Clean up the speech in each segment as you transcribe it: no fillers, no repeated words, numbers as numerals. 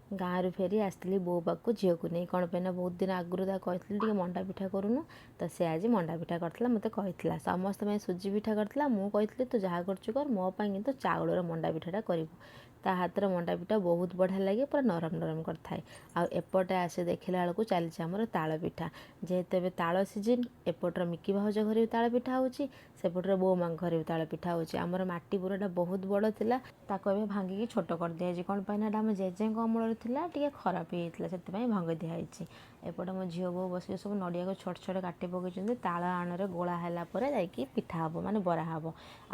ଗାଁରୁ ଫେରି ଆସିଥିଲି ବୋଉ ପାଖକୁ ଝିଅକୁ ନେଇ। କ'ଣ ପାଇଁ ନା ବହୁତ ଦିନ ଆଗରୁ ତାକୁ କହିଥିଲି ଟିକେ ମଣ୍ଡା ପିଠା କରୁନୁ, ତ ସେ ଆଜି ମଣ୍ଡା ପିଠା କରିଥିଲା। ମୋତେ କହିଥିଲା ସମସ୍ତ ପାଇଁ ସୁଜି ପିଠା କରିଥିଲା। ମୁଁ କହିଥିଲି ତୁ ଯାହା କରୁଛୁ କର, ମୋ ପାଇଁ କିନ୍ତୁ ଚାଉଳର ମଣ୍ଡା ପିଠାଟା କରିବୁ। ତା ହାତର ମଣ୍ଡା ପିଠା ବହୁତ ବଢ଼ିଆ ଲାଗେ, ପୁରା ନରମ ନରମ କରିଥାଏ। ଆଉ ଏପଟେ ଆସି ଦେଖିଲା ବେଳକୁ ଚାଲିଛି ଆମର ତାଳ ପିଠା। ଯେହେତୁ ଏବେ ତାଳ ସିଜିନ୍, ଏପଟର ମିକି ଭାଉଜ ଘରେ ବି ତାଳ ପିଠା ହେଉଛି, ସେପଟର ବୋଉ ମାଙ୍କ ଘରେ ବି ତାଳ ପିଠା ହେଉଛି। ଆମର ମାଟି ପୁରଟା ବହୁତ ବଡ଼ ଥିଲା, ତାକୁ ଏବେ ଭାଙ୍ଗିକି ଛୋଟ କରିଦିଆଯାଇଛି। କ'ଣ ପାଇଁ ନା ଏଇଟା ଆମ ଜେଜେଙ୍କ ଅମଳରେ ଥିଲା, ଟିକେ ଖରାପ ହେଇଯାଇଥିଲା, ସେଥିପାଇଁ ଭାଙ୍ଗି ଦିଆହେଇଛି। ଏପଟେ ମୋ ଝିଅ ବୋଉ ବସିକି ସବୁ ନଡ଼ିଆକୁ ଛୋଟ ଛୋଟ କାଟି ପକାଇଛନ୍ତି। ତାଳ ଆଣରେ ଗୋଳା ହେଲା ପରେ ଯାଇକି ପିଠା ହେବ, ମାନେ ବରା ହେବ।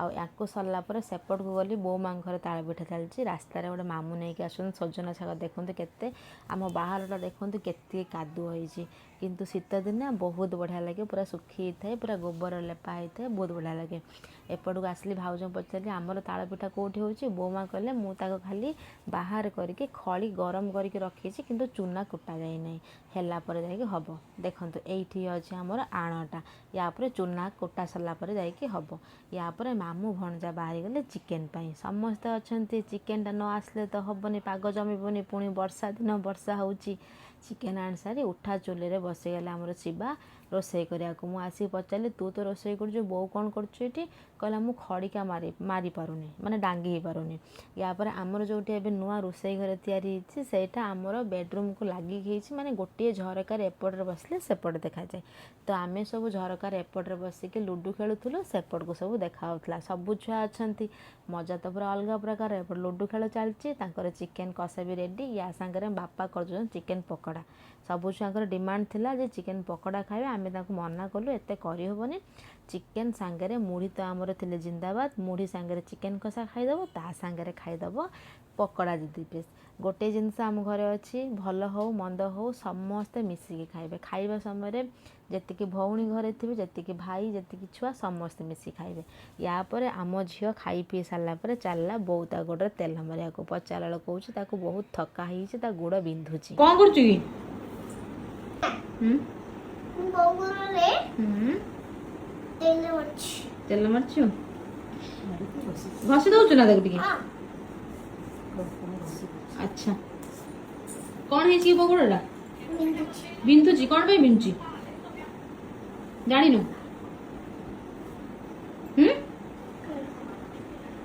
ଆଉ ୟାକୁ ସରିଲା ପରେ ସେପଟକୁ ଗଲି, ବୋଉ ମାଙ୍କ ଘରେ ତାଳ ପିଠା ଚାଲିଛି। ରାସ୍ତାରେ ଗୋଟେ ମାମୁଁ ନେଇକି ଆସୁଛନ୍ତି ସଜନା ଶାଗ, ଦେଖନ୍ତୁ କେତେ, ଆମ ବାହାରଟା ଦେଖନ୍ତୁ କେତେ କାଦୁଅ ହେଇଛି, କିନ୍ତୁ ଶୀତ ଦିନେ ବହୁତ ବଢ଼ିଆ ଲାଗେ, ପୁରା ଶୁଖି ହେଇଥାଏ, ପୁରା ଗୋବର ଲେପା ହେଇଥାଏ, ବହୁତ ବଢ଼ିଆ ଲାଗେ। ଏପଟକୁ ଆସିଲି, ଭାଉଜଙ୍କୁ ପଚାରିଲି ଆମର ତାଳ ପିଠା କେଉଁଠି ହେଉଛି। ବୋଉ ମା କହିଲେ ମୁଁ ତାକୁ ଖାଲି ବାହାର କରିକି ଖଳି ଗରମ କରିକି ରଖିଛି, କିନ୍ତୁ ଚୁନା କୁଟା ଯାଇନାହିଁ, ହେଲା ପରେ ଯାଇକି ହେବ। ଦେଖନ୍ତୁ ଏଇଠି ଅଛି ଆମର ଆଣଟା, ୟା ପରେ ଚୁନା କୁଟା ସରିଲା ପରେ ଯାଇକି ହେବ। ୟା ପରେ ମାମୁଁ ଭଣଜା ବାହାରିଗଲେ ଚିକେନ୍ ପାଇଁ, ସମସ୍ତେ ଅଛନ୍ତି। ଚିକେନ୍ଟା ନ ଆସିଲେ ତ ହେବନି, ପାଗ ଜମିବନି, ପୁଣି ବର୍ଷା ଦିନ, ବର୍ଷା ହେଉଛି। ଚିକେନ୍ ଆଣି ସାରି ଉଠା ଚୁଲିରେ ବସିଗଲେ ଆମର ଶିବା ରୋଷେଇ କରିବାକୁ। ମୁଁ ଆସିକି ପଚାରିଲି ତୁ ତ ରୋଷେଇ କରୁଛୁ, ବୋଉ କ'ଣ କରୁଛୁ ଏଠି? କହିଲା ମୁଁ ଖଡ଼ିକା ମାରି ପାରୁନି, ମାନେ ଡାଙ୍ଗି ହେଇପାରୁନି। ୟା ପରେ ଆମର ଯେଉଁଠି ଏବେ ନୂଆ ରୋଷେଇ ଘର ତିଆରି ହେଇଛି, ସେଇଟା ଆମର ବେଡ଼ରୁମ୍କୁ ଲାଗିକି ହେଇଛି, ମାନେ ଗୋଟିଏ ଝରକାରେ ଏପଟରେ ବସିଲେ ସେପଟେ ଦେଖାଯାଏ। ତ ଆମେ ସବୁ ଝରକାରେ ଏପଟରେ ବସିକି ଲୁଡ଼ୁ ଖେଳୁଥିଲୁ, ସେପଟକୁ ସବୁ ଦେଖାହେଉଥିଲା। ସବୁ ଛୁଆ ଅଛନ୍ତି, ମଜା ତ ପୁରା ଅଲଗା ପ୍ରକାର। ଏପଟେ ଲୁଡ଼ୁ ଖେଳ ଚାଲିଛି, ତାଙ୍କର ଚିକେନ୍ କଷା ବି ରେଡ଼ି, ୟା ସାଙ୍ଗରେ ବାପା କରୁଛନ୍ତି ଚିକେନ୍ ପକୋଡ଼ା। ସବୁ ଛୁଆଙ୍କର ଡିମାଣ୍ଡ ଥିଲା ଯେ ଚିକେନ୍ ପକୋଡ଼ା ଖାଇବେ, ଆମେ ତାଙ୍କୁ ମନା କଲୁ ଏତେ କରିହେବନି। ଚିକେନ୍ ସାଙ୍ଗରେ ମୁଢ଼ି ତ ଆମର ଥିଲେ ଜିନ୍ଦାବାଦ, ମୁଢ଼ି ସାଙ୍ଗରେ ଚିକେନ୍ କଷା ଖାଇଦେବ, ତା ସାଙ୍ଗରେ ଖାଇଦେବ ପକୋଡ଼ା 2 ପିସ୍। ଗୋଟିଏ ଜିନିଷ ଆମ ଘରେ ଅଛି, ଭଲ ହେଉ ମନ୍ଦ ହେଉ ସମସ୍ତେ ମିଶିକି ଖାଇବେ। ଖାଇବା ସମୟରେ ଯେତିକି ଭଉଣୀ ଘରେ ଥିବେ, ଯେତିକି ଭାଇ, ଯେତିକି ଛୁଆ, ସମସ୍ତେ ମିଶିକି ଖାଇବେ। ୟା ପରେ ଆମ ଝିଅ ଖାଇ ପିଇ ସାରିଲା ପରେ ଚାଲିଲା ବୋଉ ତା ଗୋଡ଼ରେ ତେଲ ମାରିବାକୁ। ପଚାରିଲା ବେଳକୁ କହୁଛି ତାକୁ ବହୁତ ଥକା ହେଇଛି, ତା ଗୋଡ଼ ବିନ୍ଧୁଛି। କ'ଣ କରୁଛୁ କି? ତେଲ ମାରିଛୁ, ଘଷି ଦଉଛୁ ନା ତାକୁ ଟିକେ? ଆଚ୍ଛା, କ'ଣ ହେଇଛି କି ବୋଉ ଗୋଡ଼ଟା? ବିନ୍ଧୁଛି, କ'ଣ ପାଇଁ ବିନ୍ଧୁଛି ଜାଣିନୁ?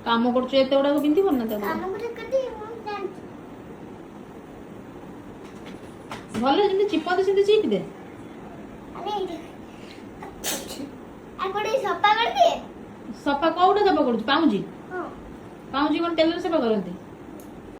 କାମ କରୁଛୁ ଏତେ ଗୁଡ଼ାକ ବିନ୍ଧିବ ନା ତାକୁ? ଭଲ ଯେମିତି ଚିପନ୍ତି ସେମିତି ଚିପି ଦେ। ସଫା କୋଉଟା ସଫା କରୁଛୁ? ପାଉଁଜି? ପାଉଁଜି କ'ଣ ତେଲରେ ସଫା କରନ୍ତି?